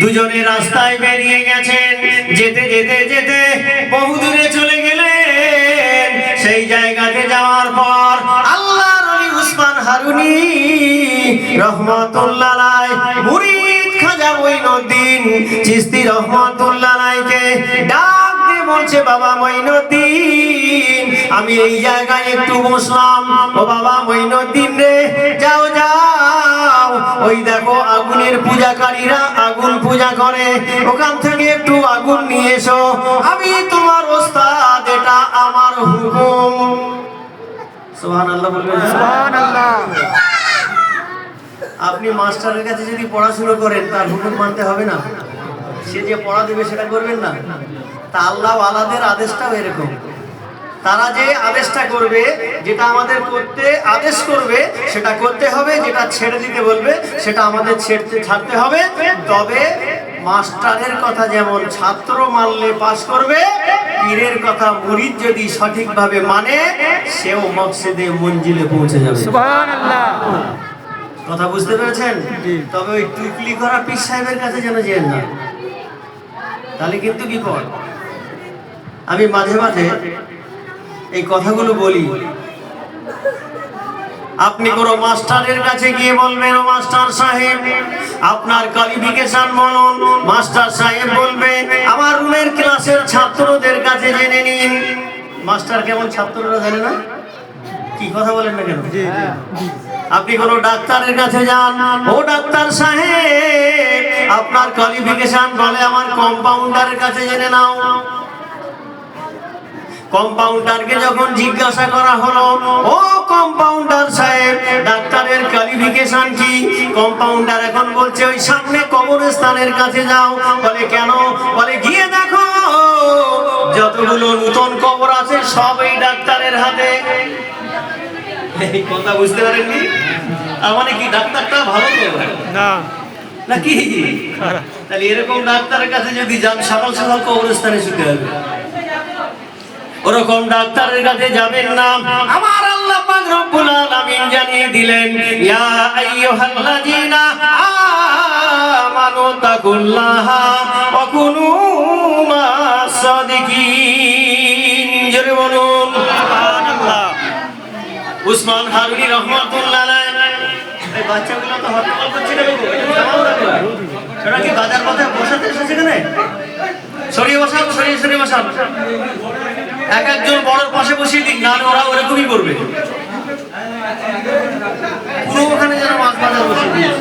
দুজনে রাস্তায় বেরিয়ে গেছেন। যেতে যেতে যেতে বহু দূরে চলে গেলেন। সেই জায়গাতে যাওয়ার পর আল্লাহর ওলি উসমান হারুনি রহমাতুল্লাহ আলাইহি মুরিদ খাজা মঈনুদ্দিন চিশতি রহমাতুল্লাহ আলাইহিকে ডাক দিয়ে বলছে, বাবা মঈনুদ্দিন, আমি এই জায়গায় একটু বসলাম। ও বাবা মঈনুদ্দিন রে, যাও যাও, ওই দেখো আগুনের পূজাকারীরা আগুন পূজা করে, ওখান থেকে একটু আগুন নিয়ে এসো। আমি তোমার ওস্তাদ, এটা আমার হুকুম। সুবহানাল্লাহ বলবেন। সুবহানাল্লাহ। আপনি মাস্টারের কাছে যদি পড়াশোনা করেন, তার হুকুম মানতে হবে না? সে যে পড়া দেবে সেটা করবেন না? তা আল্লাহ ওয়ালাদের আদেশটাও এরকম। তারা যে আদেশটা করবে, যেটা আমাদের করতে আদেশ করবে সেটা করতে হবে, যেটা ছেড়ে দিতে বলবে সেটা আমাদের ছাড়তে হবে। তবে মাস্টারের কথা যেমন ছাত্র মানলে পাস করবে, পীরের কথা মুরিদ যদি সঠিকভাবে মানে, সেও মকসদে মঞ্জিলে পৌঁছে যাবে। সুবহানাল্লাহ। কথা বুঝতে পেরেছেন? তবে ওই টুকলি করা পীর সাহেবের কাছে যেন যেন না, তাহলে কিন্তু বিপদ। আমি মাঝে মাঝে এই কথাগুলো বলি। আপনি কোনো মাস্টারের কাছে গিয়ে বলবেন, ও মাস্টার সাহেব আপনার কোয়ালিফিকেশন বলুন। মাস্টার সাহেব বলবে, আমার রুমের ক্লাসের ছাত্রদের কাছে জেনে নিন। মাস্টার কেমন, ছাত্ররা জানে না? কি কথা বলেন না কেন? আপনি কোনো ডাক্তারের কাছে যান, ও ডাক্তার সাহেব আপনার কোয়ালিফিকেশন বলে, আমার কম্পাউন্ডারের কাছে জেনে নাও। কম্পাউন্ডারকে যখন জিজ্ঞাসা করা হলো, ও কম্পাউন্ডার সাহেব ডাক্তারের কোয়ালিফিকেশন কি? কম্পাউন্ডার এখন বলছে, ওই সামনে কবরস্থানের কাছে যাও। বলে কেন? বলে গিয়ে দেখো যতগুলো নতুন কবর আছে সব এই ডাক্তারের হাতে। এই কথা বুঝতে পারেননি? মানে কি ডাক্তারটা ভালো না নাকি? তাহলে এরকম ডাক্তারের কাছে যদি যান, সকাল সকাল কবরস্থানে শুতে হবে। ওরকম ডাক্তারের কাছে যাবেন না। আমার আল্লাহ পাক রব্বুল আলামিন জানিয়ে দিলেন, ইয়া আইয়ুহাল্লাযীনা আমানু তাকুল্লাহা ওয়া কুনু মাস-সাদিকিন। জোরে বলুন সুবহানাল্লাহ। উসমান হারুনি রহমাতুল্লাহ আলাইহি। এই বাচ্চাগুলো তো হট্টগোল করছে না বাবু, এটা কি বাজার পথে বসাতে এসেছে এখানে? সরিয়ে বসান, সরিয়ে বসান। এক একজন বড়র পাশে বসিয়ে দিক, না ওরা ওরকমই করবে। পুরো ওখানে যেন মাছ বাজার বসিয়ে দিয়েছে।